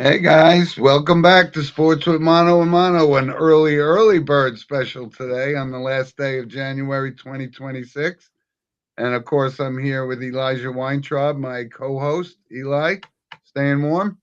Hey guys, welcome back to Sports with Mono and Mono, an early bird special today on the last day of January 2026. And of course, I'm here with Elijah Weintraub, my co-host. Eli, staying warm?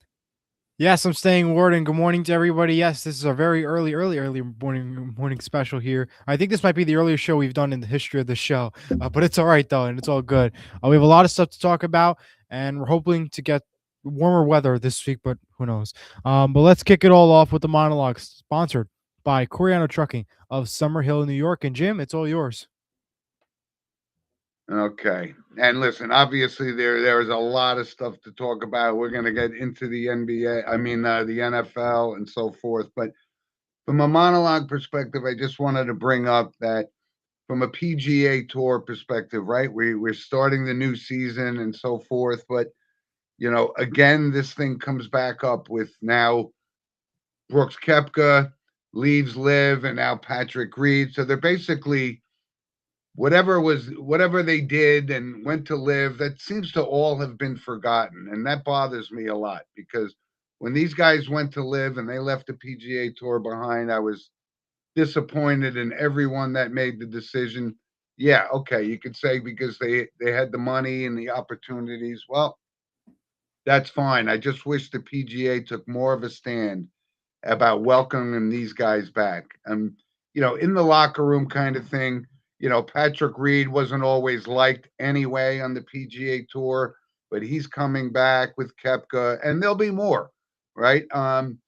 Yes, I'm staying ward, and good morning to everybody. Yes, this is a very early morning special here. I think this might be the earliest show we've done in the history of the show, but it's all right though, and it's all good. We have a lot of stuff to talk about, and we're hoping to get warmer weather this week, but who knows? But let's kick it all off with the monologue, sponsored by Coriano Trucking of Summerhill, New York. And Jim, it's all yours. Okay. And listen, obviously there is a lot of stuff to talk about. We're going to get into the NBA, the NFL and so forth. But from a monologue perspective, I just wanted to bring up that from a PGA Tour perspective, right? We're starting the new season and so forth, but again, this thing comes back up with now Brooks Koepka leaves Live, and now Patrick Reed. So they're basically whatever they did and went to Live. That seems to all have been forgotten, and that bothers me a lot because when these guys went to Live and they left the PGA Tour behind, I was disappointed in everyone that made the decision. Yeah, okay, you could say because they had the money and the opportunities. Well, that's fine. I just wish the PGA took more of a stand about welcoming these guys back. In the locker room kind of thing. Patrick Reed wasn't always liked anyway on the PGA Tour, but he's coming back with Koepka, and there'll be more, right? And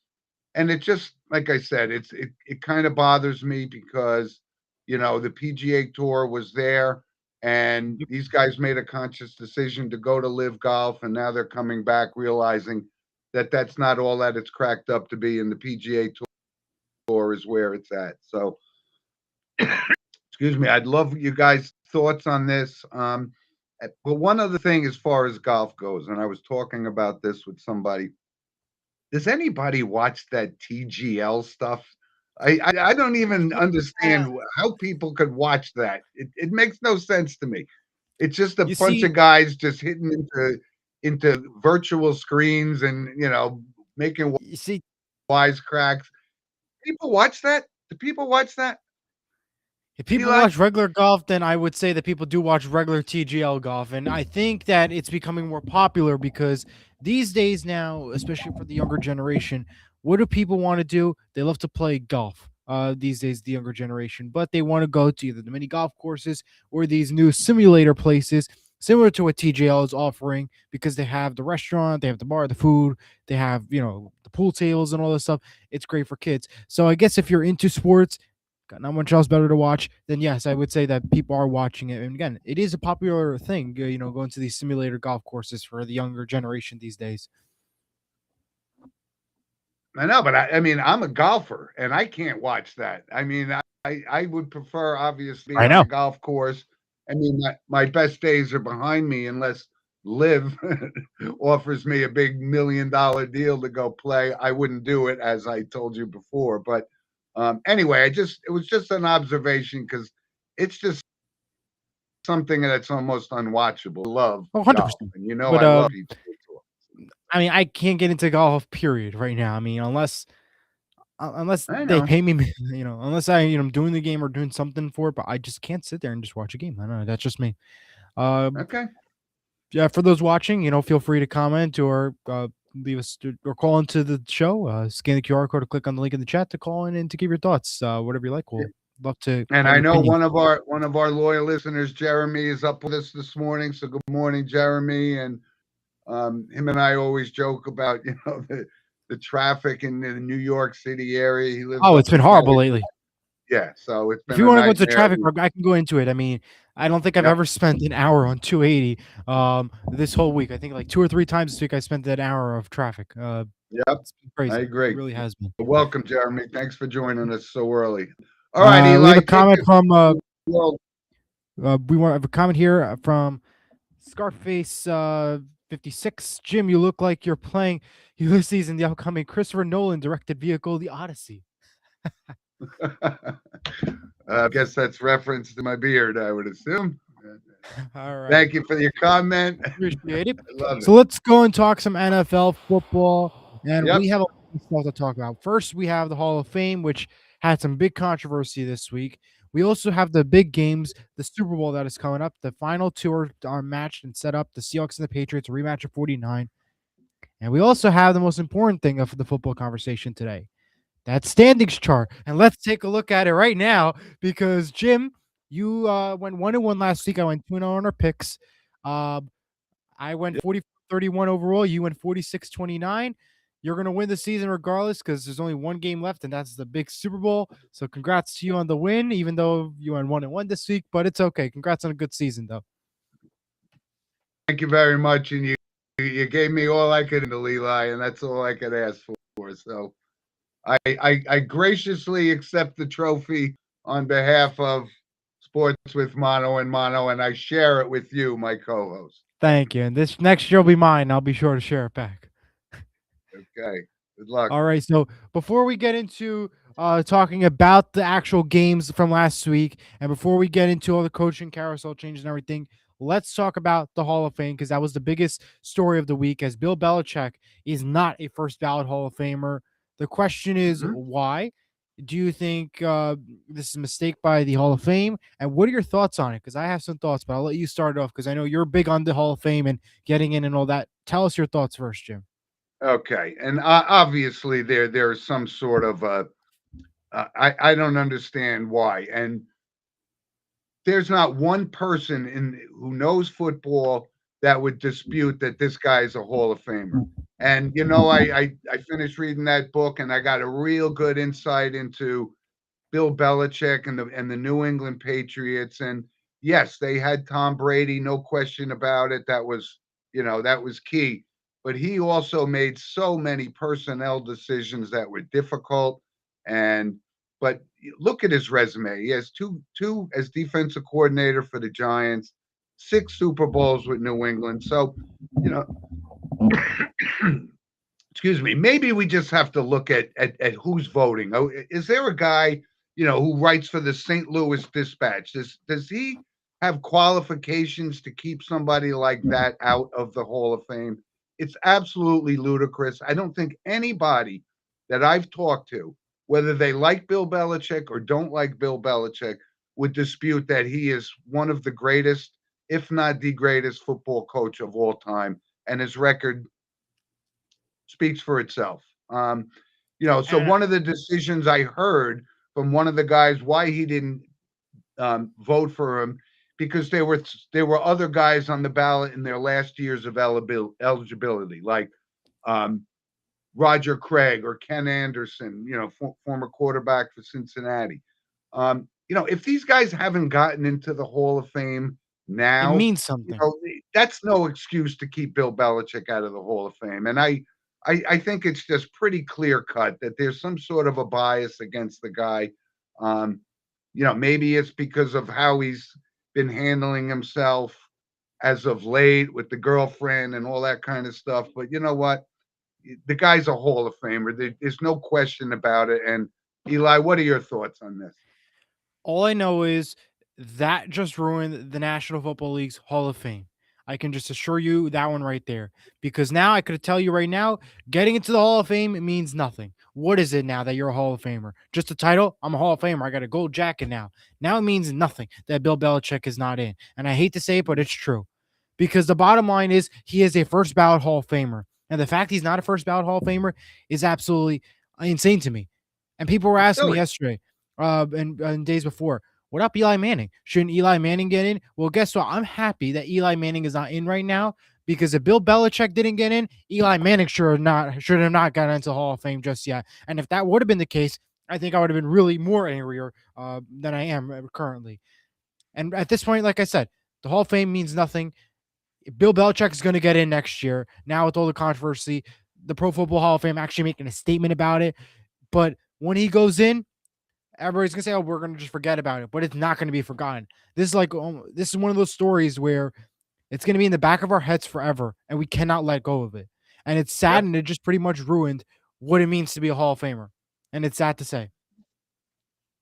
it just, like I said, it kind of bothers me because the PGA Tour was there, and these guys made a conscious decision to go to Live Golf, and now they're coming back realizing that that's not all that it's cracked up to be, and the PGA Tour is where it's at. So, excuse me, I'd love you guys' thoughts on this. But one other thing, as far as golf goes, and I was talking about this with somebody. Does anybody watch that TGL stuff? I don't even understand how people could watch that. It makes no sense to me. It's just a You bunch see, of guys just hitting into virtual screens and making you see, wisecracks. People watch that? Do people watch that? if people Eli? watch regular golf, then I would say that people do watch regular TGL golf. And I think that it's becoming more popular because these days now, especially for the younger generation, what do people want to do? They love to play golf. These days, the younger generation, but they want to go to either the mini golf courses or these new simulator places, similar to what TGL is offering, because they have the restaurant, they have the bar, the food, they have the pool tables and all this stuff. It's great for kids. So I guess if you're into sports, got not much else better to watch, then yes, I would say that people are watching it. And again, it is a popular thing, going to these simulator golf courses for the younger generation these days. I know, but I'm a golfer and I can't watch that. I would prefer obviously I on a know. golf course. My best days are behind me unless Live offers me a big $1 million deal to go play. I wouldn't do it, as I told you before. But anyway, it was just an observation because it's just something that's almost unwatchable. I love Oh, golf, 100%. and But I love people. I mean, I can't get into golf period right now. I mean, unless I they know. pay me, unless I'm doing the game or doing something for it, but I just can't sit there and just watch a game. I don't know, that's just me. Uh Okay. yeah, for those watching, feel free to comment or leave us or call into the show. Scan the QR code or click on the link in the chat to call in and to give your thoughts. Whatever you like, we'll love to And have I your know opinion. one of our loyal listeners, Jeremy, is up with us this morning. So good morning, Jeremy. And him and I always joke about the traffic in the New York City area. He lives Oh, up it's been in horrible California. lately. Yeah, so it's If been you a want to go into nightmare. traffic, I can go into it. I mean, I don't think I've Yep, ever spent an hour on 280 this whole week. I think like two or three times this week I spent that hour of traffic. yep, It's been I crazy. It agree. really has been. Welcome, Jeremy. Thanks for joining us so early. All right, We have Eli, a take comment us from to the world. we want to have a comment here from Scarface 56. Jim, you look like you're playing Ulysses in the upcoming Christopher Nolan directed vehicle, The Odyssey. I guess that's reference to my beard, I would assume. All right. Thank you for your comment. I Appreciate it. love it. So let's go and talk some NFL football. And Yep. we have a lot of stuff to talk about. First, we have the Hall of Fame, which had some big controversy this week. We also have the big games, the Super Bowl that is coming up. The final two are matched and set up. The Seahawks and the Patriots, a rematch of 49. And we also have the most important thing of the football conversation today, that standings chart. And let's take a look at it right now because, Jim, you went 1-1 last week. I went 2-0 on our picks. Uh, I went 40-31 overall. You went 46-29. You're going to win the season regardless because there's only one game left, and that's the big Super Bowl. So congrats to you on the win, even though you went 1-1 this week, but it's okay. Congrats on a good season, though. Thank you very much. And you gave me all I could handle, Eli, and that's all I could ask for. So I graciously accept the trophy on behalf of Sports with Mono and Mono, and I share it with you, my co-host. Thank you. And this next year will be mine. I'll be sure to share it back. Okay. Good luck. All right. So before we get into talking about the actual games from last week, and before we get into all the coaching carousel changes and everything, let's talk about the Hall of Fame because that was the biggest story of the week. As Bill Belichick is not a first ballot Hall of Famer. The question is Mhm. why? Do you think this is a mistake by the Hall of Fame? And what are your thoughts on it? Because I have some thoughts, but I'll let you start off because I know you're big on the Hall of Fame and getting in and all that. Tell us your thoughts first, Jim. Okay. And obviously there's some sort of I don't understand why. And there's not one person in who knows football that would dispute that this guy is a Hall of Famer. And I finished reading that book and I got a real good insight into Bill Belichick and the New England Patriots. And yes, they had Tom Brady, no question about it. That was key. But he also made so many personnel decisions that were difficult. And but look at his resume. He has two as defensive coordinator for the Giants, 6 Super Bowls with New England. So, you know, excuse me, maybe we just have to look at who's voting. Oh, is there a guy, who writes for the St. Louis Dispatch? Does he have qualifications to keep somebody like that out of the Hall of Fame? It's absolutely ludicrous. I don't think anybody that I've talked to, whether they like Bill Belichick or don't like Bill Belichick, would dispute that he is one of the greatest, if not the greatest, football coach of all time. And his record speaks for itself. So And one of the decisions I heard from one of the guys why he didn't vote for him, because there were other guys on the ballot in their last years of eligibility, like um, Roger Craig or Ken Anderson, former quarterback for Cincinnati. If these guys haven't gotten into the Hall of Fame it now, means something. that's no excuse to keep Bill Belichick out of the Hall of Fame. And I think it's just pretty clear cut that there's some sort of a bias against the guy. Um, maybe it's because of how he's been handling himself as of late with the girlfriend and all that kind of stuff. But you know what? The guy's a Hall of Famer. There's no question about it. And Eli, what are your thoughts on this? All I know is that just ruined the National Football League's Hall of Fame. I can just assure you that one right there. Because now I could tell you right now, getting into the Hall of Fame means nothing. What is it now that you're a Hall of Famer? Just a title? I'm a Hall of Famer. I got a gold jacket now. Now it means nothing that Bill Belichick is not in. And I hate to say it, but it's true. Because the bottom line is he is a first ballot Hall of Famer. And the fact he's not a first ballot Hall of Famer is absolutely insane to me. And people were It's asking me silly. yesterday, and days before, what up, Eli Manning? Shouldn't Eli Manning get in? Well, guess what? I'm happy that Eli Manning is not in right now because if Bill Belichick didn't get in, Eli Manning should have not gotten into the Hall of Fame just yet. And if that would have been the case, I think I would have been really more angrier than I am currently. And at this point, like I said, the Hall of Fame means nothing. Bill Belichick is going to get in next year. Now with all the controversy, the Pro Football Hall of Fame actually making a statement about it. But when he goes in, everybody's gonna say, "Oh, we're gonna just forget about it," but it's not gonna be forgotten. This is one of those stories where it's gonna be in the back of our heads forever, and we cannot let go of it. And it's sad, Yep. and it just pretty much ruined what it means to be a Hall of Famer. And it's sad to say.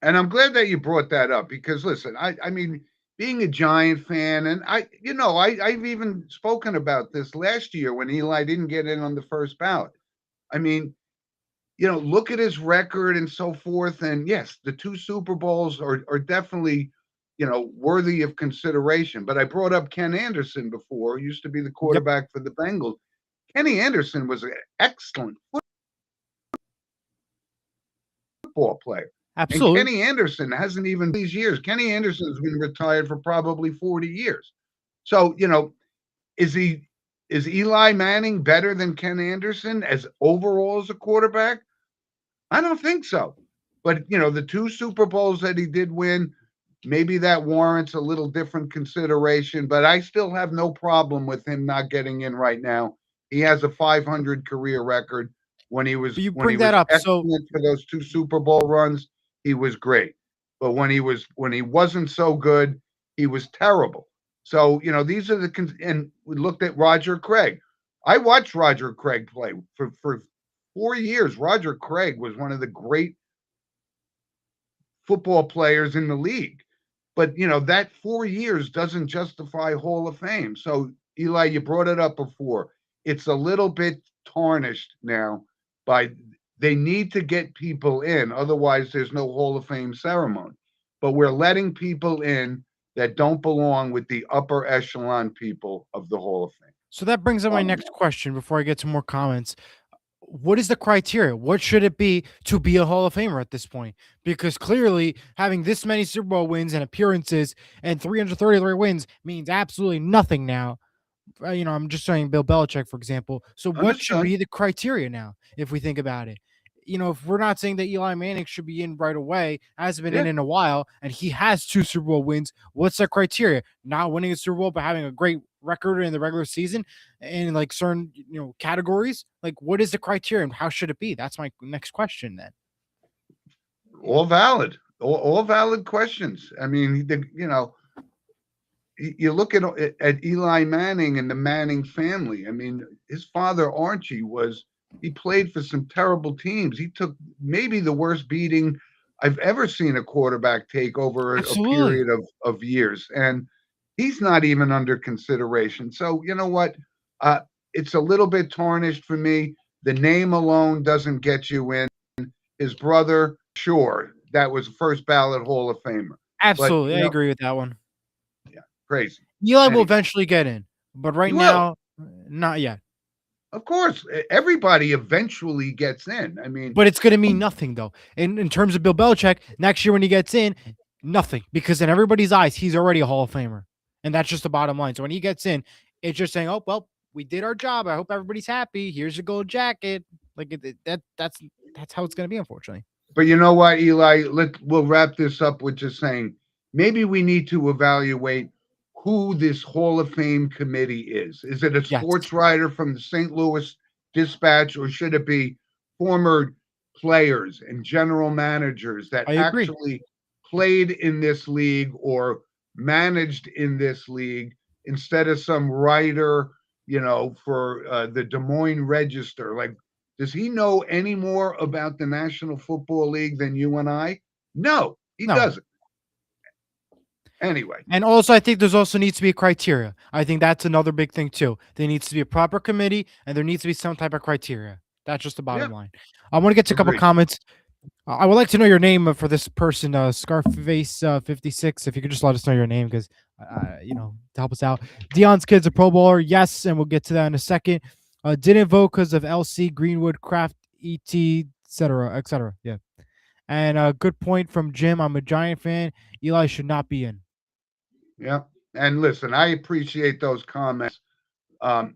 And I'm glad that you brought that up because listen, I mean, being a Giant fan, and I've even spoken about this last year when Eli didn't get in on the first ballot. I mean, look at his record and so forth. And yes, the two Super Bowls are definitely, worthy of consideration. But I brought up Ken Anderson before. He used to be the Yep, quarterback for the Bengals. Kenny Anderson was an excellent football player. And absolutely. Kenny Anderson hasn't even these years. Kenny Anderson's been retired for probably 40 years. So, is he is Eli Manning better than Ken Anderson as overall as a quarterback? I don't think so. But the two Super Bowls that he did win, maybe that warrants a little different consideration. But I still have no problem with him not getting in right now. He has a 500 career record. When he was But you when he bring that was up, so excellent for those two Super Bowl runs, he was great. But when he wasn't so good, he was terrible. So these are and we looked at Roger Craig. I watched Roger Craig play for 4 years. Roger Craig was one of the great football players in the league. But that 4 years doesn't justify Hall of Fame. So Eli, you brought it up before. It's a little bit tarnished now by they need to get people in, otherwise there's no Hall of Fame ceremony. But we're letting people in that don't belong with the upper echelon people of the Hall of Fame. that brings up my next question before I get to more comments. What is the criteria? What should it be to be a Hall of Famer at this point? Because clearly, having this many Super Bowl wins and appearances and 333 wins means absolutely nothing now. I'm just saying Bill Belichick, for example. So, what should Understood? be the criteria now, if we think about it? If we're not saying that Eli Manning should be in right away, hasn't been Yeah. in a while, and he has two Super Bowl wins, what's the criteria? Not winning a Super Bowl, but having a great record in the regular season and like certain categories. Like, what is the criteria and how should it be? That's my next question. Then, All valid. All valid questions. I mean, you look at Eli Manning and the Manning family. I mean, his father Archie he played for some terrible teams. He took maybe the worst beating I've ever seen a quarterback take over a absolutely, period of years, and he's not even under consideration. So you know what? Uh, it's a little bit tarnished for me. The name alone doesn't get you in. His brother, sure, that was first ballot Hall of Famer, but absolutely, I agree with that one. yeah, crazy. Eli will Anyway, eventually get in, but he right will. now, not yet. Of course, everybody eventually gets in. I mean, But it's going to mean nothing though. In terms of Bill Belichick, next year when he gets in, nothing because in everybody's eyes, he's already a Hall of Famer, and that's just the bottom line. So when he gets in, it's just saying, "Oh well, we did our job. I hope everybody's happy. Here's your gold jacket." Like that's how it's going to be, unfortunately. but you know what, Eli? We'll wrap this up with just saying maybe we need to evaluate who this Hall of Fame committee is. Is it a Yes, sports writer from the St. Louis Dispatch, or should it be former players and general managers that I agree. actually played in this league or managed in this league instead of some writer, for the Des Moines Register? Like, does he know any more about the National Football League than you and I? No, he No, doesn't. Anyway, and also, I think there's also needs to be a criteria. I think that's another big thing too. There needs to be a proper committee, and there needs to be some type of criteria. That's just the yeah, bottom line. I want to get to a couple agreed. comments. I would like to know your name for this person, Scarface 56. If you could just let us know your name, because to help us out. Dion's kid's a Pro Bowler, yes, and we'll get to that in a second. Didn't vote because of LC Greenwood, Kraft, ET, etc., etc. Yeah, and good point from Jim. I'm a Giant fan. Eli should not be in. Yeah. And listen, I appreciate those comments um,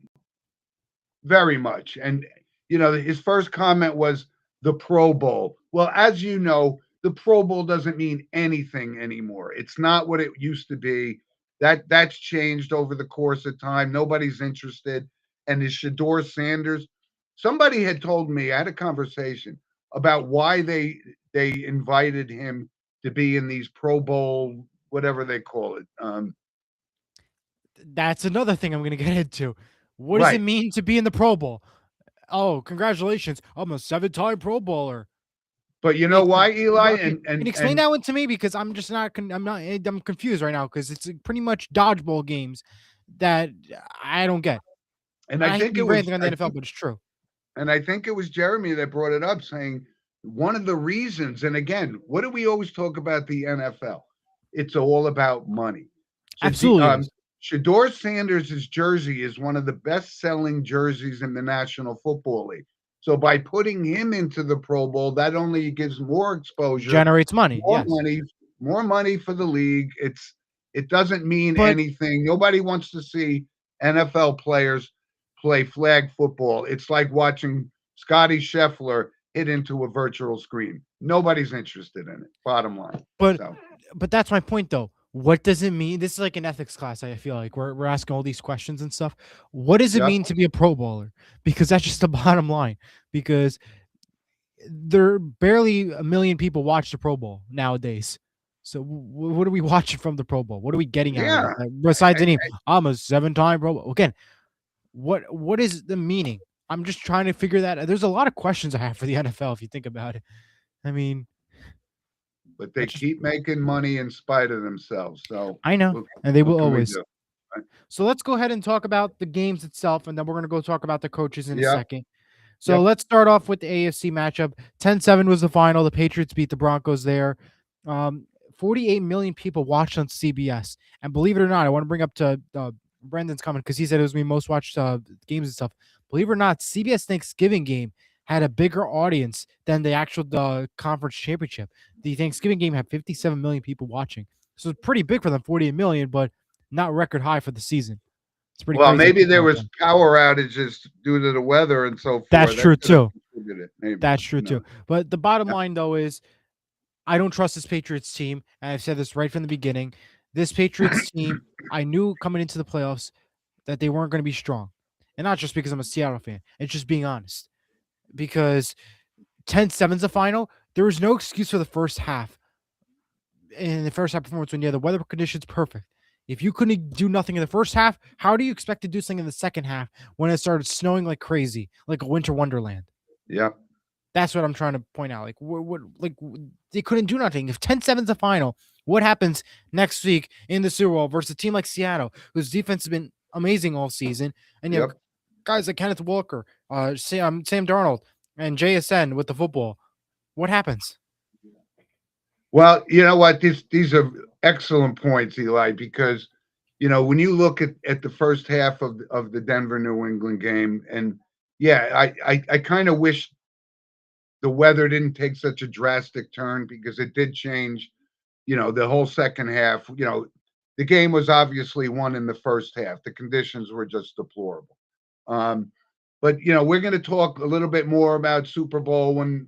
very much. And, his first comment was the Pro Bowl. Well, as you know, the Pro Bowl doesn't mean anything anymore. It's not what it used to be. That's changed over the course of time. Nobody's interested. And is Shador Sanders? Somebody had told me, I had a conversation about why they invited him to be in these Pro Bowl, whatever they call it. That's another thing I'm going to get into. What does it Right. mean to be in the Pro Bowl? Oh, congratulations! I'm a seven-time Pro Bowler. But you know It's like, why, Eli? okay, can you explain that one to me? Because I'm just not, I'm confused right now because it's pretty much dodgeball games that I don't get. and I I hate to think be it was ranting on the I NFL, think but it's true. And I think it was Jeremy that brought it up, saying one of the reasons, and again, what do we always talk about the NFL? It's all about money. So Absolutely is. Shador Sanders' jersey is one of the best-selling jerseys in the National Football League. So by putting him into the Pro Bowl, that only gives more exposure, Generates money. more Yes. money, more money for the league. It doesn't mean But anything. Nobody wants to see NFL players play flag football. It's like watching Scotty Scheffler hit into a virtual screen. Nobody's interested in it. Bottom line. but So, but that's my point though. What does it mean? This is like an ethics class. I feel like we're asking all these questions and stuff. What does it yep, mean to be a Pro Bowler? Because that's just the bottom line. Because there barely a million people watch the Pro Bowl nowadays. So what are we watching from the Pro Bowl? What are we getting out of yeah, it? Besides the name, I'm a 7-time Pro Bowl. Again, what is the meaning? I'm just trying to figure that. There's a lot of questions I have for the NFL if you think about it. I mean, but they that's just keep making money in spite of themselves. So, I know, and they what will can we always. do? Right? So let's go ahead and talk about the games itself, and then we're gonna go talk about the coaches in a Yep, second. So yep, let's start off with the AFC matchup. 10-7 was the final. The Patriots beat the Broncos there. Um, 48 million people watched on CBS. And believe it or not, I want to bring up to Brendan's comment because he said it was the most watched games and stuff. Believe it or not, CBS Thanksgiving game had a bigger audience than the actual conference championship. The Thanksgiving game had 57 million people watching. So it's pretty big for them, 48 million, but not record high for the season. It's pretty well, crazy to maybe think there about was that. power outages due to the weather and so That's forth. That true could have too. contributed. Maybe. That's true Who knows? too. But the bottom Yeah, line though is I don't trust this Patriots team. And I've said this right from the beginning. This Patriots team, I knew coming into the playoffs that they weren't going to be strong. And not just because I'm a Seattle fan. It's just being honest. Because 10-7's the final. There was no excuse for the first half. In the first half performance when you had the weather conditions perfect. If you couldn't do nothing in the first half, how do you expect to do something in the second half when it started snowing like crazy, like a winter wonderland? yep, That's what I'm trying to point out. Like, they couldn't do nothing. If 10-7's the final, what happens next week in the Super Bowl versus a team like Seattle, whose defense has been amazing all season, and you have yep. guys like Kenneth Walker, Sam Darnold, and JSN with the football? What happens? Well, you know what? These are excellent points, Eli, because when you look at the first half of the Denver New England game, and yeah, I kind of wish the weather didn't take such a drastic turn because it did change, the whole second half. The game was obviously won in the first half. The conditions were just deplorable. Um, but we're going to talk a little bit more about Super Bowl when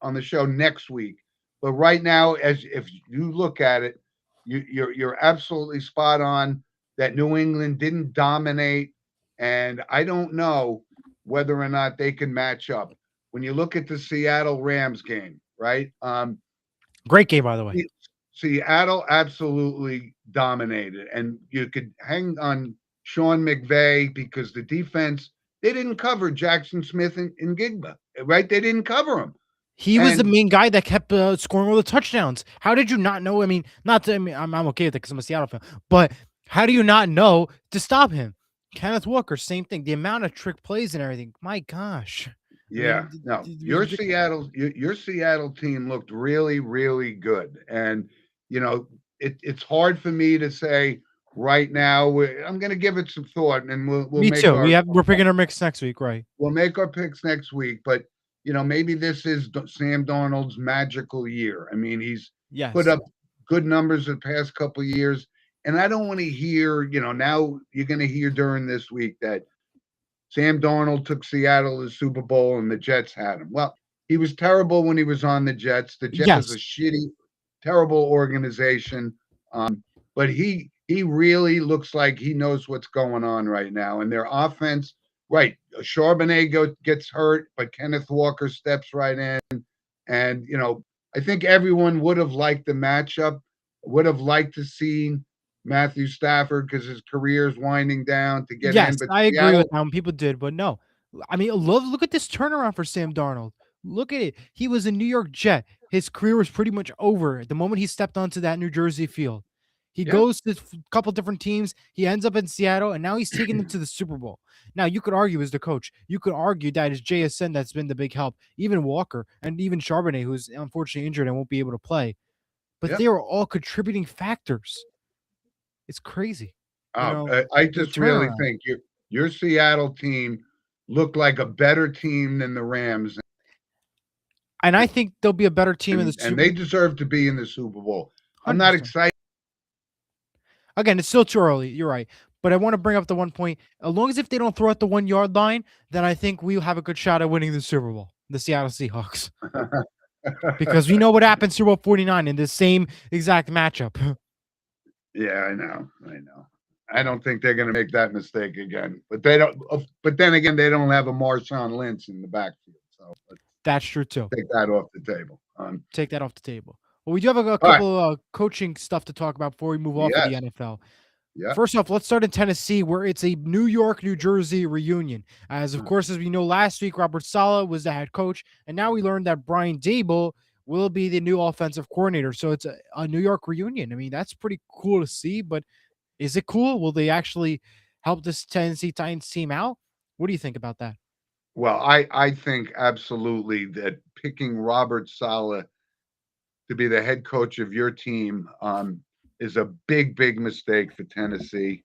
on the show next week. But right now, as if you look at it, you're absolutely spot on that New England didn't dominate, and I don't know whether or not they can match up. When you look at the Seattle Rams game, right? Great game, by the way. Seattle absolutely dominated, and you could hang on Sean McVay because the defense they didn't cover Jackson Smith and Gigba, right? They didn't cover him, He was the and main guy that kept scoring all the touchdowns. How did you not know? I mean, not to, I mean, I'm okay with it because I'm a Seattle fan, but how do you not know to stop him? Kenneth Walker, same thing. The amount of trick plays and everything. My gosh. I yeah, mean, no, it was ridiculous. Your Seattle team looked really, really good, and you know it's hard for me to say right now. I'm going to give it some thought, and we'll Me make too. our We're picking our mix next week, right? picks next week. But maybe this is Sam Darnold's magical year. I mean, he's put Yes. up good numbers the past couple of years, and I don't want to hear. Now you're going to hear during this week that Sam Darnold took Seattle to the Super Bowl and the Jets had him. Well, he was terrible when he was on the Jets. The Jets is a Yes. shitty, terrible organization. But he really looks like he knows what's going on right now. And their offense, right? Charbonnet gets hurt, but Kenneth Walker steps right in. And I think everyone would have liked the matchup, would have liked to see Matthew Stafford because his career is winding down to get Yes, in. But I agree with Seattle, how people did, but no. I mean, look at this turnaround for Sam Darnold. Look at it. He was a New York Jet. His career was pretty much over the moment he stepped onto that New Jersey field. He Yeah, goes to a couple different teams. He ends up in Seattle, and now he's taking them to the Super Bowl. Now, you could argue as the coach, you could argue that it's JSN that's been the big help, even Walker and even Charbonnet, who's unfortunately injured and won't be able to play. But yeah. they are all contributing factors. It's crazy. I The just really turnaround. think your Seattle team looked like a better team than the Rams, And I think they'll be a better team in the and Super they deserve to be in the Super Bowl. I'm not 100%. excited. Again, it's still too early. You're right. But I want to bring up the one point. As long as if they don't throw at the 1 yard line, then I think we'll have a good shot at winning the Super Bowl, the Seattle Seahawks. Because we know what happens Super Bowl 49 in the same exact matchup. Yeah, I know. I know. I don't think they're going to make that mistake again. But they don't. But then again, they don't have a Marshawn Lynch in the backfield, so let's That's true too. take that off the table. Take that off the table. Well, we do have a All right. couple of coaching stuff to talk about before we move off of the Yes. NFL. Yeah. First off, let's start in Tennessee, where it's a New York, New Jersey reunion. As of course, as we know, last week Robert Saleh was the head coach, and now we learned that Brian Dable will be the new offensive coordinator. So it's a New York reunion. I mean, that's pretty cool to see. But is it cool? Will they actually help this Tennessee Titans team out? What do you think about that? Well, I think absolutely that picking Robert Saleh to be the head coach of your team is a big mistake for Tennessee.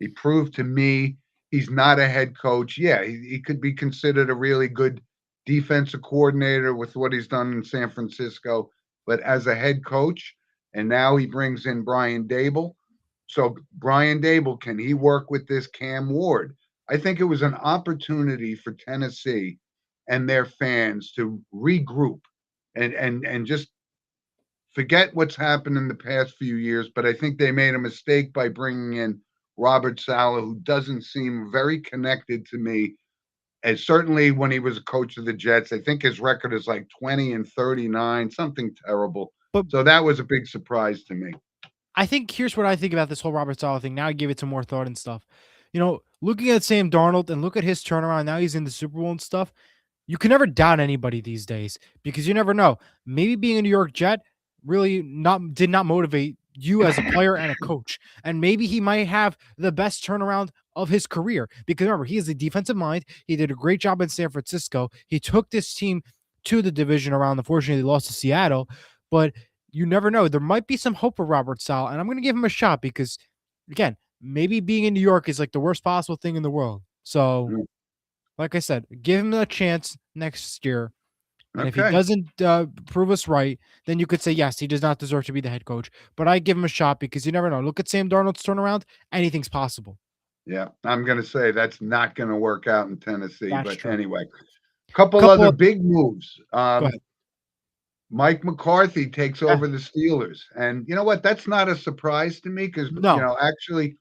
He proved to me he's not a head coach. Yeah, he could be considered a really good defensive coordinator with what he's done in San Francisco, but as a head coach, and now he brings in Brian Dable. So Brian Dable, can he work with this Cam Ward? I think it was an opportunity for Tennessee and their fans to regroup and just forget what's happened in the past few years, but I think they made a mistake by bringing in Robert Saleh, who doesn't seem very connected to me. And certainly when he was a coach of the Jets, I think his record is like 20-39, something terrible. But So that was a big surprise to me. I think here's what I think about this whole Robert Saleh thing. Now I give it some more thought and stuff. Looking at Sam Darnold and look at his turnaround. Now he's in the Super Bowl and stuff. You can never doubt anybody these days because you never know. Maybe being a New York Jet really not did not motivate you as a player and a coach. And maybe he might have the best turnaround of his career. Because remember, he is a defensive mind. He did a great job in San Francisco. He took this team to the division around. Unfortunately, they lost to Seattle. But you never know. There might be some hope for Robert Saleh. And I'm going to give him a shot because, again, maybe being in New York is like the worst possible thing in the world. So like I said, give him a chance next year. And if he Okay. doesn't prove us right, then you could say, yes, he does not deserve to be the head coach. But I give him a shot because you never know. Look at Sam Darnold's turnaround. Anything's possible. Yeah. I'm going to say that's not going to work out in Tennessee. That's But true. anyway, couple Couple other of, big moves. go ahead. Mike McCarthy takes Yeah. over the Steelers. And you know what? That's not a surprise to me because, No, actually,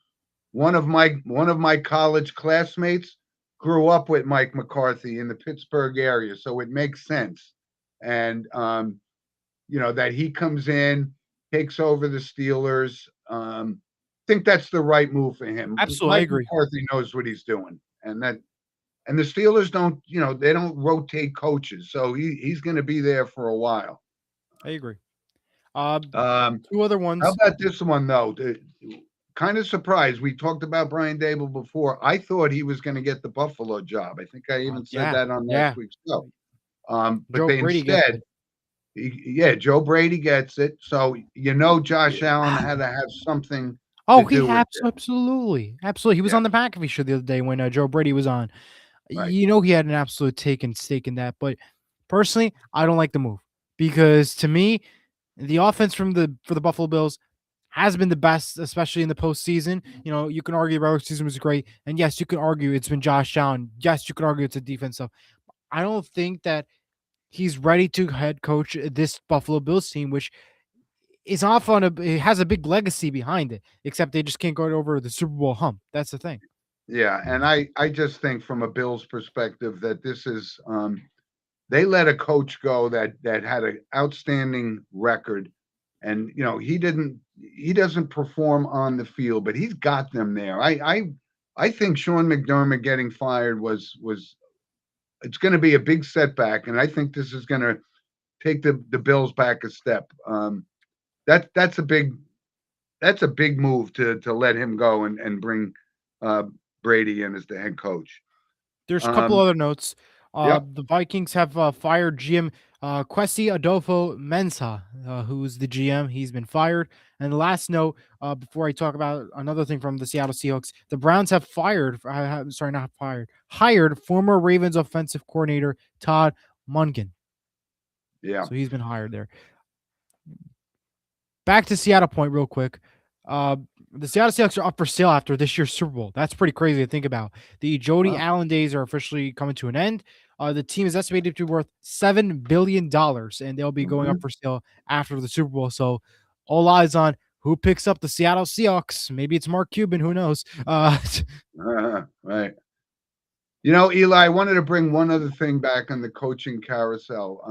one of my college classmates grew up with Mike McCarthy in the Pittsburgh area, so it makes sense. And that he comes in, takes over the Steelers. Think that's the right move for him. absolutely. I Mike agree. McCarthy knows what he's doing, and the Steelers don't, they don't rotate coaches, so he's going to be there for a while. I agree. Uh, Um, two other how ones. about this one though? Kind of surprised. We talked about Brian Dable before. I thought he was going to get the Buffalo job. I think I even said Yeah. that on last Yeah. week's show. But Joe they Brady gets instead, it. Joe Brady gets it. So Josh Allen had to have something to Oh, he do with it, absolutely. Absolutely. He was yeah, on the McAfee show the other day when Joe Brady was on. right, He had an absolute take and stake in that. But personally, I don't like the move because to me, the offense for the Buffalo Bills has been the best, especially in the postseason. You can argue the regular season was great, and yes, you can argue it's been Josh Allen. Yes, you can argue it's a defense stuff. I don't think that he's ready to head coach this Buffalo Bills team, which is off on it has a big legacy behind it. Except they just can't go over the Super Bowl hump. That's the thing. yeah. And I just think from a Bills perspective that this is they let a coach go that had an outstanding record, and he doesn't perform on the field, but he's got them there. I think Sean McDermott getting fired was it's going to be a big setback, and I think this is going to take the Bills back a step. That's a big that's a big move to let him go and bring uh, Brady in as the head coach. There's a couple Um, other notes. yep. The Vikings have fired GM Kwesi Adolfo Mensah, who's the GM. He's been fired. And the last note, before I talk about another thing from the Seattle Seahawks, the Browns have sorry, not fired, hired former Ravens offensive coordinator Todd Munkin. Yeah. So he's been hired there. Back to Seattle point real quick. Uh, the Seattle Seahawks are up for sale after this year's Super Bowl. That's pretty crazy to think about. The Jody Wow. Allen days are officially coming to an end. The team is estimated to be worth $7 billion, and they'll be going up Mhm. for sale after the Super Bowl. So, all eyes on who picks up the Seattle Seahawks. Maybe it's Mark Cuban. Who knows? Right. Eli, I wanted to bring one other thing back on the coaching carousel.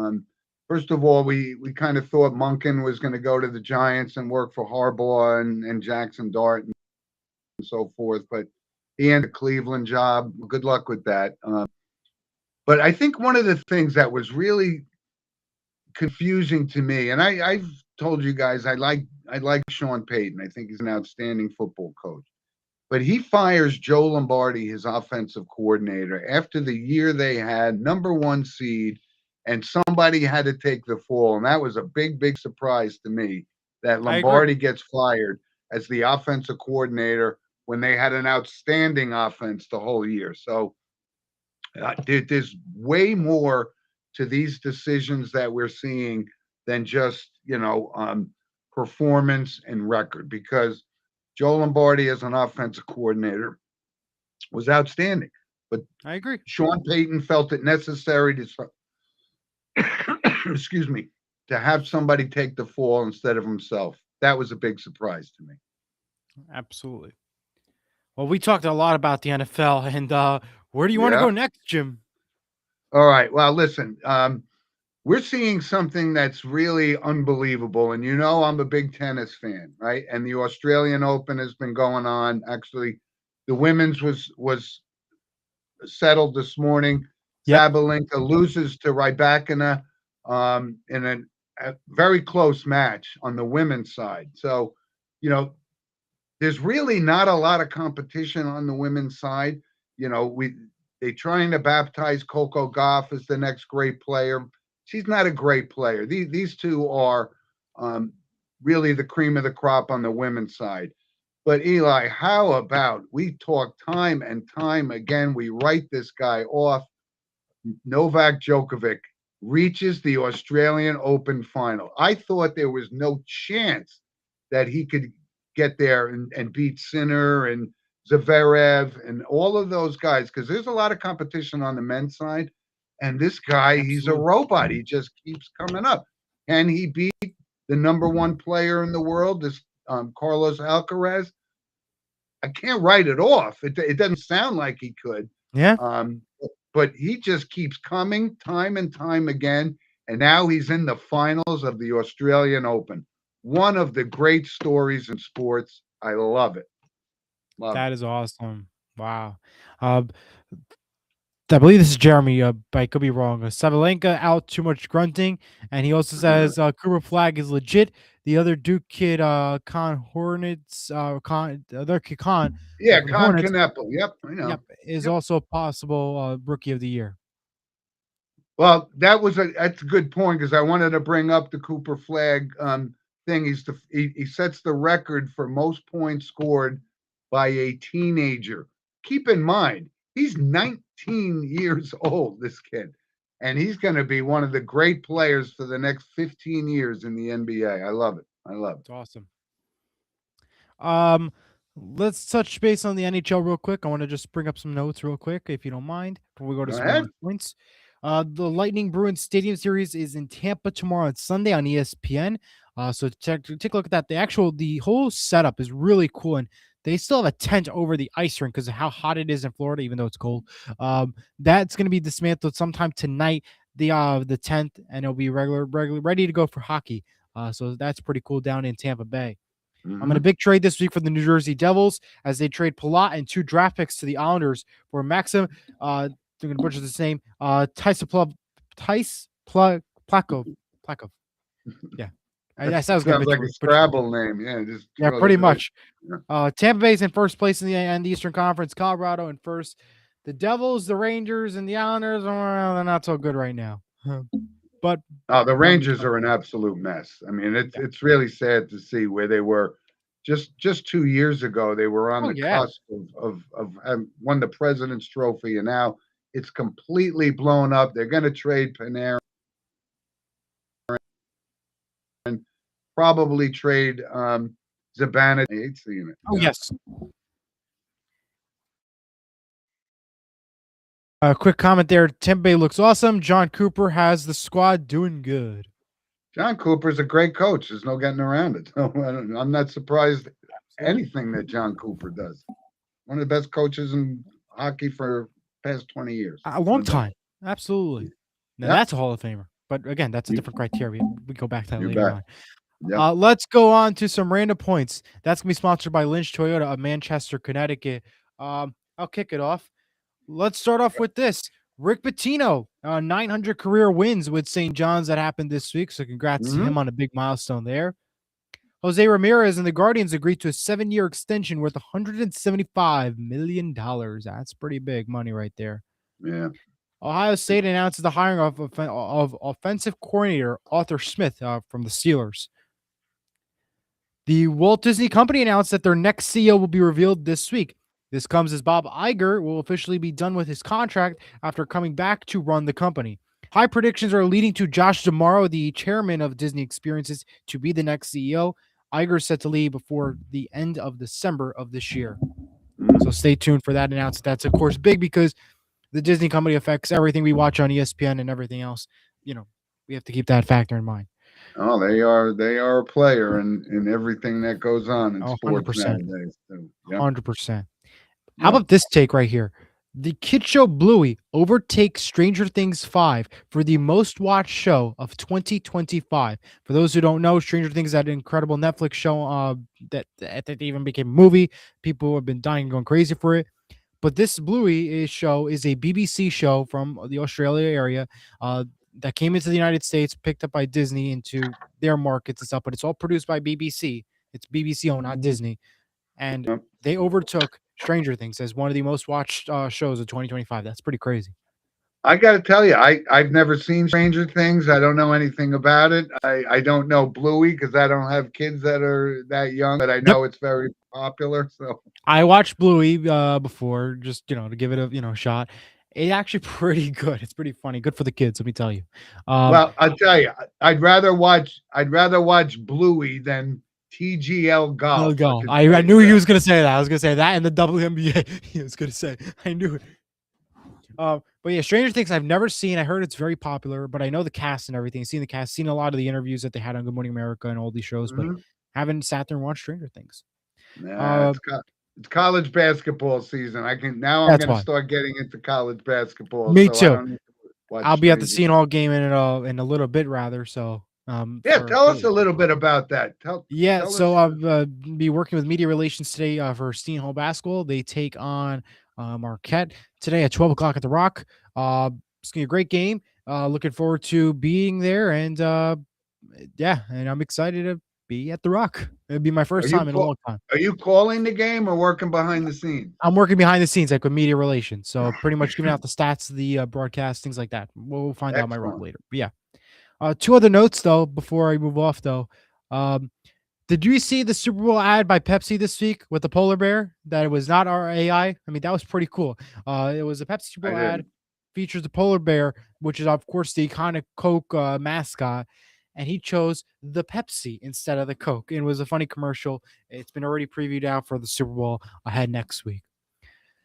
First of all, we kind of thought Monken was going to go to the Giants and work for Harbaugh and Jackson Dart and so forth, but he ended the Cleveland job. Good luck with that. But I think one of the things that was really confusing to me, and I've told you guys I like Sean Payton. I think he's an outstanding football coach. But he fires Joe Lombardi, his offensive coordinator, after the year they had number one seed, and somebody had to take the fall. And that was a big, big surprise to me that I agree. Lombardi gets fired as the offensive coordinator when they had an outstanding offense the whole year. So there's way more to these decisions that we're seeing than just performance and record, because Joe Lombardi as an offensive coordinator was outstanding, but I agree. Sean Payton felt it necessary to excuse me, to have somebody take the fall instead of himself. That was a big surprise to me. Absolutely. Well, we talked a lot about the NFL, and where do you want to Yeah. go next, Jim? All right. Well, listen, we're seeing something that's really unbelievable. And I'm a big tennis fan, right? And the Australian Open has been going on. Actually, the women's was settled this morning. Yep. Sabalenka loses to Rybakina in a very close match on the women's side. So, you know, there's really not a lot of competition on the women's side. They trying to baptize Coco Gauff as the next great player. She's not a great player. These two are um, really the cream of the crop on the women's side. But Eli, how about we talk time and time again? We write this guy off. Novak Djokovic reaches the Australian Open final. I thought there was no chance that he could get there and beat Sinner and Zverev and all of those guys, because there's a lot of competition on the men's side. And this guy, he's a Absolutely. robot. He just keeps coming up. Can he beat the number one player in the world, this Carlos Alcaraz? I can't write it off. It doesn't sound like he could. Yeah. Um, but he just keeps coming time and time again. And now he's in the finals of the Australian Open. One of the great stories in sports. I love it. Love it. That is awesome. Wow. Uh, I believe this is Jeremy, but I could be wrong. Sabalenka out too much grunting, and he also says Cooper Flag is legit. The other Duke kid, Con Hornets, the other kid Con Yeah, for the Con Hornets, Canepa. Yep, I yep, know. is Yep. also a possible rookie of the year. Well, that's a good point, because I wanted to bring up the Cooper Flag thing. He sets the record for most points scored by a teenager. Keep in mind, he's 19 years old, this kid, and he's going to be one of the great players for the next 15 years in the NBA. I love it. I love it. It's awesome. Um, let's touch base on the NHL real quick. I want to just bring up some notes real quick, if you don't mind, before we go to Go some ahead. other points. The Lightning Bruins Stadium Series is in Tampa tomorrow on Sunday on ESPN. So take a look at that. The whole setup is really cool, and they still have a tent over the ice rink because of how hot it is in Florida, even though it's cold. That's going to be dismantled sometime tonight. The tent, and it'll be regular ready to go for hockey. So that's pretty cool down in Tampa Bay. I'm in a Mm-hmm. big trade this week for the New Jersey Devils as they trade Palat and 2 draft picks to the Islanders for Maxim. They're going to butcher this name. Tice Plakov. Plakov. Yeah. That sounds good. Sounds like a Scrabble name. Yeah, just Yeah, throw the pretty dice. much. Yeah. Tampa Bay's in first place in the Eastern Conference. Colorado in first. The Devils, the Rangers, and the Islanders they're not so good right now. But Oh, the numbers Rangers don't. are an absolute mess. I mean, Yeah. it's really sad to see where they were just 2 years ago. They were on Oh the yeah. cusp of having won the President's Trophy, and now it's completely blown up. They're going to trade Panarin, probably trade Zabana. I hate seeing it. Oh yes. Quick comment there. Tampa Bay looks awesome. John Cooper has the squad doing good. John Cooper's a great coach. There's no getting around it. So I'm not surprised anything that John Cooper does. One of the best coaches in hockey for past 20 years. A long time. Absolutely. Now Yep. that's a Hall of Famer. But again, that's a different criteria. We go back to that You later bet. on. Yep. Let's go on to some random points. That's gonna be sponsored by Lynch Toyota of Manchester, Connecticut. I'll kick it off. Let's start off with this. Rick Pitino, 900 career wins with St. John's that happened this week. So congrats to him on a big milestone there. Jose Ramirez and the Guardians agreed to a 7-year extension worth $175 million. That's pretty big money right there. Yeah. Ohio State announces the hiring of offensive coordinator Arthur Smith from the Steelers. The Walt Disney Company announced that their next CEO will be revealed this week. This comes as Bob Iger will officially be done with his contract after coming back to run the company. High predictions are leading to Josh D'Amaro, the chairman of Disney Experiences, to be the next CEO. Iger is set to leave before the end of December of this year. So stay tuned for that announcement. That's, of course, big because the Disney Company affects everything we watch on ESPN and everything else. We have to keep that factor in mind. Oh, they are a player in everything that goes on in sports 100%. nowadays. So, yep. 100%. How about this take right here? The kid show Bluey overtakes Stranger Things 5 for the most watched show of 2025. For those who don't know, Stranger Things is that incredible Netflix show that even became a movie. People have been dying and going crazy for it. But this Bluey show is a BBC show from the Australia area that came into the United States, picked up by Disney into their markets and stuff. But it's all produced by BBC. It's BBC owned, not Disney. And they overtook Stranger Things as one of the most watched shows of 2025. That's pretty crazy. I got to tell you, I've never seen Stranger Things. I don't know anything about it. I don't know Bluey because I don't have kids that are that young, but I know it's very popular. So I watched Bluey before, just to give it a shot. It's actually pretty good. It's pretty funny. Good for the kids, let me tell you. Well, I'll tell you, I'd rather watch Bluey than TGL Golf. Go. I knew he was going to say that. I was going to say that and the WNBA. He was going to say. I knew it. But yeah, Stranger Things I've never seen. I heard it's very popular, but I know the cast and everything. Seen the cast, seen a lot of the interviews that they had on Good Morning America and all these shows, but haven't sat there and watched Stranger Things. Nah, it's college basketball season. I'm going to start getting into college basketball. Me too. I'll be at the Seton Hall game in a little bit, rather. So tell us a little bit about that. Tell so I'll be working with media relations today for Seton Hall basketball. They take on Marquette today at 12 o'clock at the Rock. It's gonna be a great game. Looking forward to being there, and and I'm excited to be at the Rock. It'll be my first time in a long time. Are you calling the game or working behind the scenes? I'm working behind the scenes, like with media relations. So pretty much giving out the stats, the broadcast, things like that. We'll find out my role later. But yeah. Two other notes though before I move off though. Did you see the Super Bowl ad by Pepsi this week with the polar bear? That it was not our AI. I mean, that was pretty cool. It was a Pepsi Super Bowl ad, features the polar bear, which is of course the iconic Coke mascot, and he chose the Pepsi instead of the Coke. It was a funny commercial. It's been already previewed out for the Super Bowl ahead next week.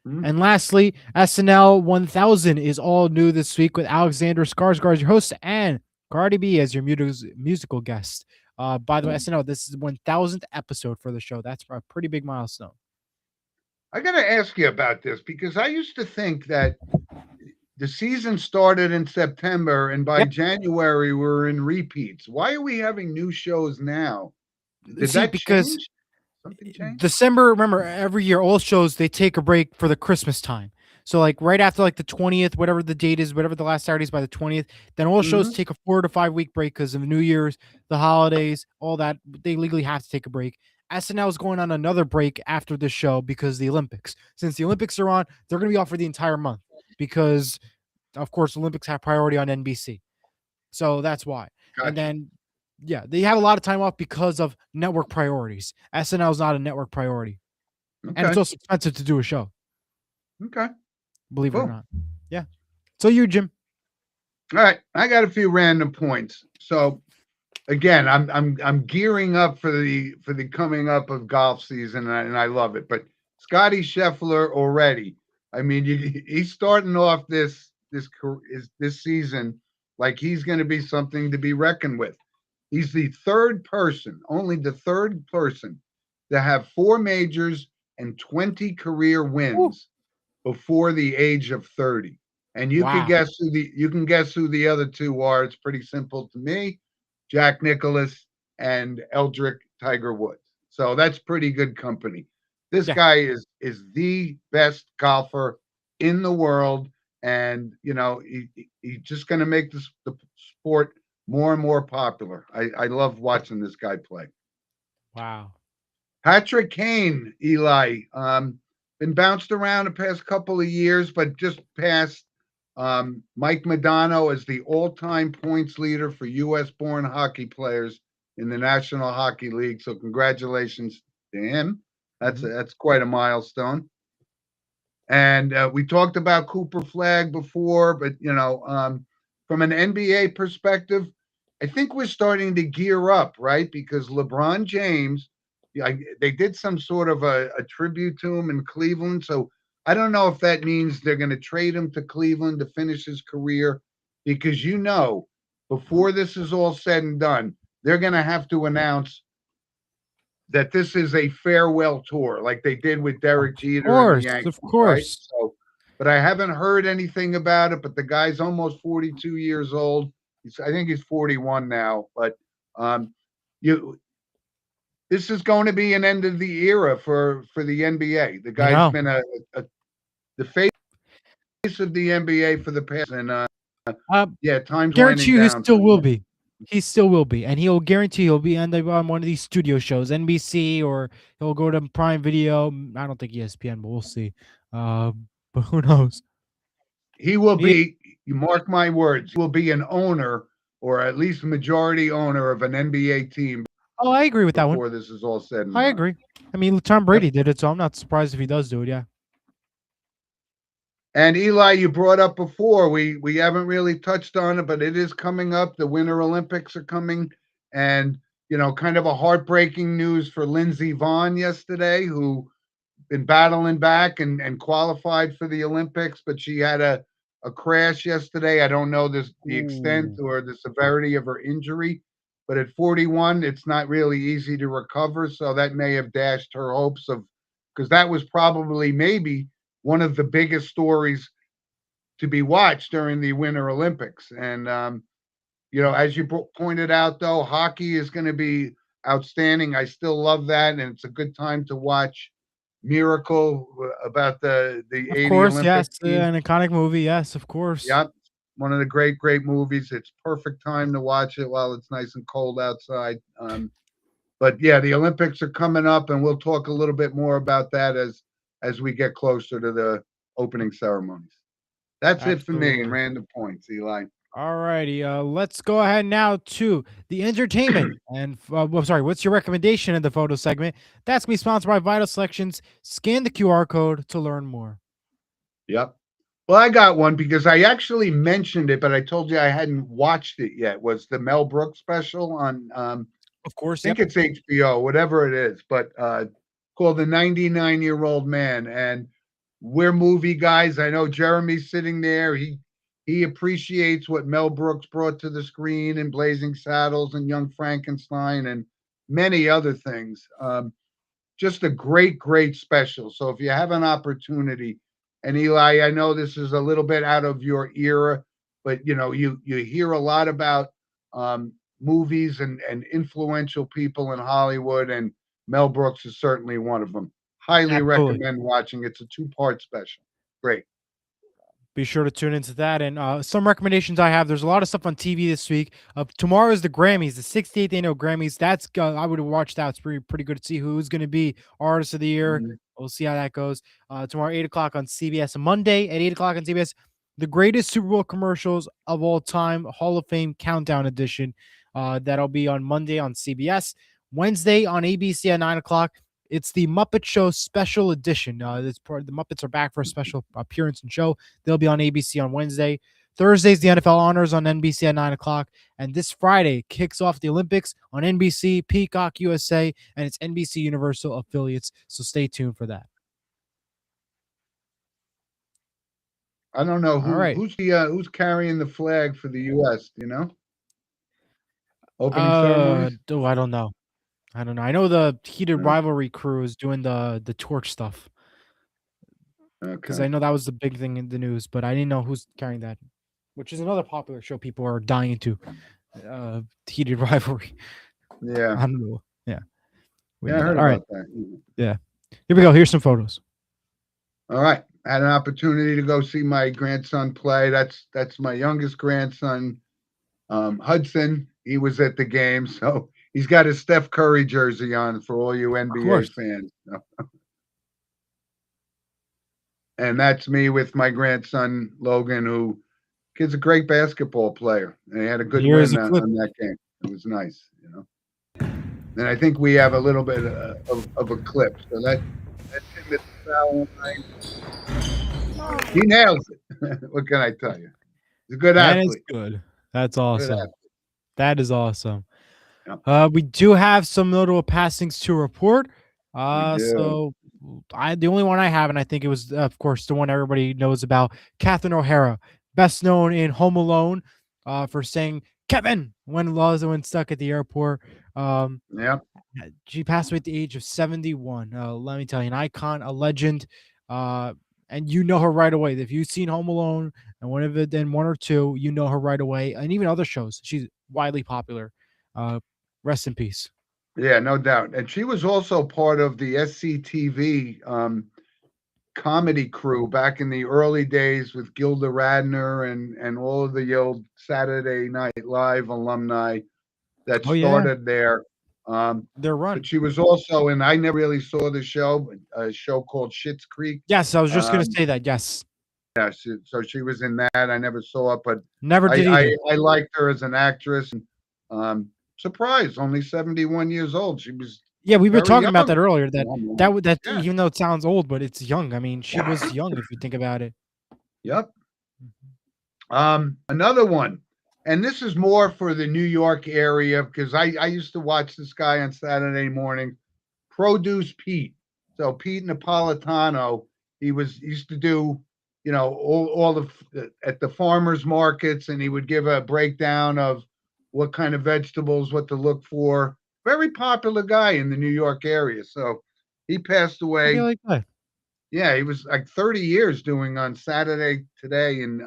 And lastly, SNL 1000 is all new this week with Alexander Skarsgård as your host and Cardi B as your musical guest. By the way, SNL, this is the 1000th episode for the show. That's a pretty big milestone. I got to ask you about this because I used to think that the season started in September and by January we're in repeats. Why are we having new shows now? Did that because change? Something changed? December, remember, every year, all shows, they take a break for the Christmas time. So like right after like the 20th, whatever the date is, whatever the last Saturday is by the 20th, then all shows Mhm. take a 4 to 5 week break because of New Year's, the holidays, all that. They legally have to take a break. SNL is going on another break after this show because the Olympics. Since the Olympics are on, they're going to be off for the entire month because, of course, Olympics have priority on NBC. So that's why. And Gotcha. then, yeah, they have a lot of time off because of network priorities. SNL is not a network priority, and it's Okay. also expensive to do a show, Okay. believe it or Cool. not. Yeah. So you, Jim. All right. I got a few random points. So again, I'm gearing up for the coming up of golf season, and I love it. But Scotty Scheffler already. I mean, he's starting off this season like he's going to be something to be reckoned with. He's the third person, only the third person, to have four majors and 20 career Woo. wins before the age of 30. And Wow. you can guess who the other two are. It's pretty simple to me. Jack Nicklaus and Eldrick Tiger Woods. So that's pretty good company. This Yeah. guy is the best golfer in the world, and he's just going to make the sport more and more popular. I love watching this guy play. Wow. Patrick Kane, Eli, been bounced around the past couple of years, but just passed Mike Modano as the all-time points leader for U.S.-born hockey players in the National Hockey League. So congratulations to him. Hmm. That's quite a milestone. And we talked about Cooper Flag before, but from an NBA perspective, I think we're starting to gear up, right? Because LeBron James, yeah, they did some sort of a tribute to him in Cleveland. So I don't know if that means they're going to trade him to Cleveland to finish his career, because before this is all said and done, they're going to have to announce that this is a farewell tour, like they did with Of Derek Jeter and the course. Of Yankees, right? course. So, but I haven't heard anything about it. But the guy's almost 42 years old. I think he's 41 now. But um, you, this is going to be an end of the era for the NBA. The I guy's know. been the face of the NBA for the past, and Uh, yeah, time's guarantee winding you he down still for will him. be. He still will be, and he'll guarantee he'll be end up on one of these studio shows, NBC, or he'll go to Prime Video. I don't think ESPN, but we'll see. But who knows? He will Yeah. be. You mark my words. He will be an owner, or at least majority owner of an NBA team Oh, I agree with that one. before this is all said and I done. agree. I mean, Tom Yep. Brady did it, so I'm not surprised if he does do it. Yeah. And Eli, you brought up before, we haven't really touched on it, but it is coming up. The Winter Olympics are coming, and kind of a heartbreaking news for Lindsey Vonn yesterday, who been battling back and qualified for the Olympics, but she had a crash yesterday. I don't know the extent Ooh. or the severity of her injury, but at 41, it's not really easy to recover. So that may have dashed her hopes of, because that was probably maybe one of the biggest stories to be watched during the Winter Olympics. And as you pointed out, though, hockey is going to be outstanding. I still love that, and it's a good time to watch Miracle about the Of '80 course, Olympic yes, team. an iconic movie. Yes, of course. Yep, one of the great movies. It's perfect time to watch it while it's nice and cold outside. But yeah, the Olympics are coming up, and we'll talk a little bit more about that as we get closer to the opening ceremonies. That's it for me in Absolutely. random points, Eli. All righty. Let's go ahead now to the entertainment. And well, sorry, what's your recommendation in the photo segment? That's me sponsored by Vital Selections. Scan the QR code to learn more. Yep. Well, I got one because I actually mentioned it, but I told you I hadn't watched it yet. Was the Mel Brooks special on Of course, I think yep. it's HBO, whatever it is, but called The 99-Year-Old Man. And we're movie guys. I know Jeremy's sitting there. He appreciates what Mel Brooks brought to the screen in Blazing Saddles and Young Frankenstein and many other things. Just a great special. So if you have an opportunity, and Eli, I know this is a little bit out of your era, but you hear a lot about movies and influential people in Hollywood, and Mel Brooks is certainly one of them. Highly Absolutely. recommend watching. It's a two-part special. Great. Be sure to tune into that. And some recommendations I have. There's a lot of stuff on TV this week. Tomorrow is the Grammys, the 68th annual Grammys. That's I would watch that. It's pretty good to see who's going to be Artist of the Year. Mhm. We'll see how that goes. Tomorrow, 8 o'clock on CBS. Monday at 8 o'clock on CBS, the greatest Super Bowl commercials of all time, Hall of Fame Countdown Edition. That'll be on Monday on CBS. Wednesday on ABC at 9 o'clock. It's the Muppet Show Special Edition. This part, the Muppets are back for a special appearance and show. They'll be on ABC on Wednesday. Thursday's the NFL Honors on NBC at 9 o'clock. And this Friday kicks off the Olympics on NBC, Peacock USA, and its NBC Universal affiliates. So stay tuned for that. I don't know All right. who's carrying the flag for the U.S. Do you know? Opening ceremonies. I don't know. I don't know. I know the heated No? rivalry crew is doing the torch stuff because Okay. I know that was the big thing in the news, but I didn't know who's carrying that, which is another popular show people are dying into. Heated rivalry. Yeah. I don't know. Yeah. We Yeah, I know heard that. All right. about that. Yeah. Here we go. Here's some photos. All right. I had an opportunity to go see my grandson play. That's my youngest grandson, Hudson. He was at the game, so he's got his Steph Curry jersey on for all you Of NBA course. fans. And that's me with my grandson Logan, who kid's a great basketball player, and he had a good Here's win a clip. on that game. It was nice, you know. And I think we have a little bit of a clip. So that's him at the foul line. He nails it. What can I tell you? He's a good That is athlete. good. That's Good awesome. athlete. That is awesome. Yep. We do have some notable passings to report. We do. So the only one I have, and I think it was, of course, the one everybody knows about, Catherine O'Hara, best known in Home Alone, for saying Kevin when stuck at the airport. Yep. She passed away at the age of 71. Let me tell you, an icon, a legend. And you know her right away. If you've seen Home Alone and one of it, then one or two, you know her right away. And even other shows, she's widely popular. Rest in peace. Yeah, no doubt. And she was also part of the SCTV comedy crew back in the early days with Gilda Radner and all of the old Saturday Night Live alumni that Oh yeah, started there. their run. But she was also, and I never really saw the show, but a show called Schitt's Creek. Yes, I was just gonna Um, say that. Yes, yeah, so she was in that. I never saw it, but never I did either. I liked her as an actress. And surprised, only 71 years old. She was Yeah, we were very talking about young. that earlier. That Yeah. even though it sounds old, but it's young. I mean, she was young if you think about it. Yep. Another one, and this is more for the New York area because I used to watch this guy on Saturday morning, Produce Pete. So Pete Napolitano, he used to do, all the at the farmers markets, and he would give a breakdown of what kind of vegetables, what to look for. Very popular guy in the New York area. So he passed How do you away. like that? Yeah, he was like 30 years doing on Saturday Today in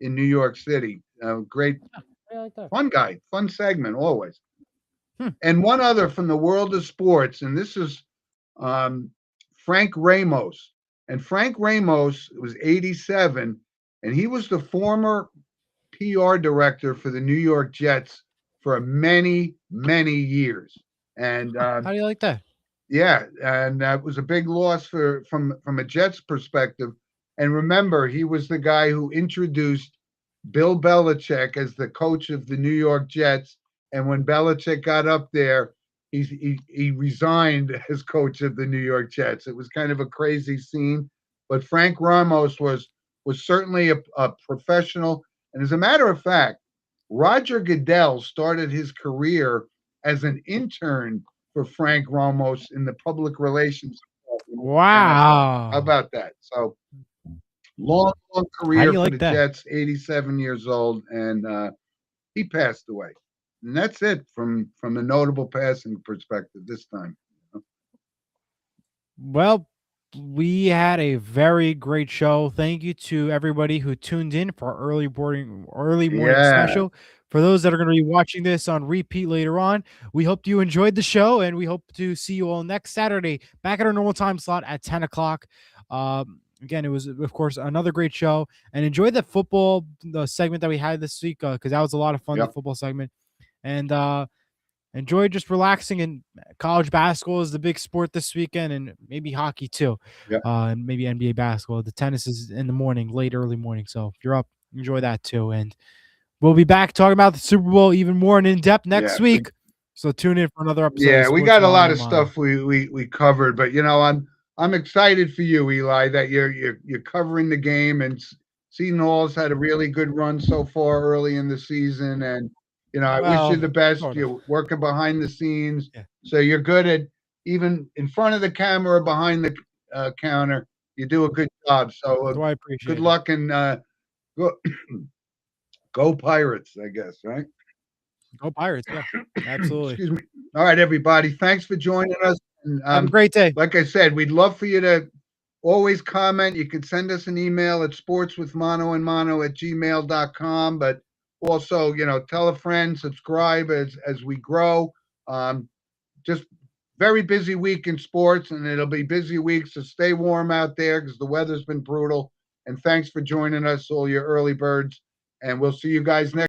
New York City. Great, How do you like that? fun guy, fun segment always. Hmm. And one other from the world of sports, and this is Frank Ramos. And Frank Ramos was 87, and he was the former PR director for the New York Jets for many, many years. And How do you like that? yeah, and that was a big loss from a Jets perspective. And remember, he was the guy who introduced Bill Belichick as the coach of the New York Jets. And when Belichick got up there, he resigned as coach of the New York Jets. It was kind of a crazy scene, but Frank Ramos was certainly a professional. And as a matter of fact, Roger Goodell started his career as an intern for Frank Ramos in the public relations department of the NFL. How Wow. about that? So long, long How do career you for like the that? Jets, 87 years old, and he passed away. And that's it from the notable passing perspective this time. Well, we had a very great show. Thank you to everybody who tuned in for our early morning Yeah. special. For those that are going to be watching this on repeat later on, we hope you enjoyed the show, and we hope to see you all next Saturday back at our normal time slot at 10 o'clock. Again, it was of course another great show, and enjoy the football the segment that we had this week because that was a lot of fun. The Yep. football segment, and enjoy just relaxing. And college basketball is the big sport this weekend, and maybe hockey too, Yep. and maybe NBA basketball. The tennis is in the morning, late early morning. So if you're up, enjoy that too. And we'll be back talking about the Super Bowl even more and in depth next Yeah. week. So tune in for another episode of Yeah, we Sports got a lot Mano of Mano. stuff we covered, but I'm excited for you, Eli, that you're covering the game, and Seton Hall's had a really good run so far early in the season, and I wish you Well, the best. sort of. You're working behind the scenes, Yeah. so you're good at even in front of the camera, behind the counter. You do a good job. So So I good appreciate it. luck and go, go Pirates, I guess, right? Go Pirates. Yeah, absolutely. Excuse me. All right, everybody. Thanks for joining us. And Have a great day. like I said, we'd love for you to always comment. You can send us an email at sportswithmonoandmono@gmail.com. But also, tell a friend, subscribe as we grow. Just very busy week in sports, and it'll be busy weeks. So stay warm out there because the weather's been brutal. And thanks for joining us, all your early birds. And we'll see you guys next.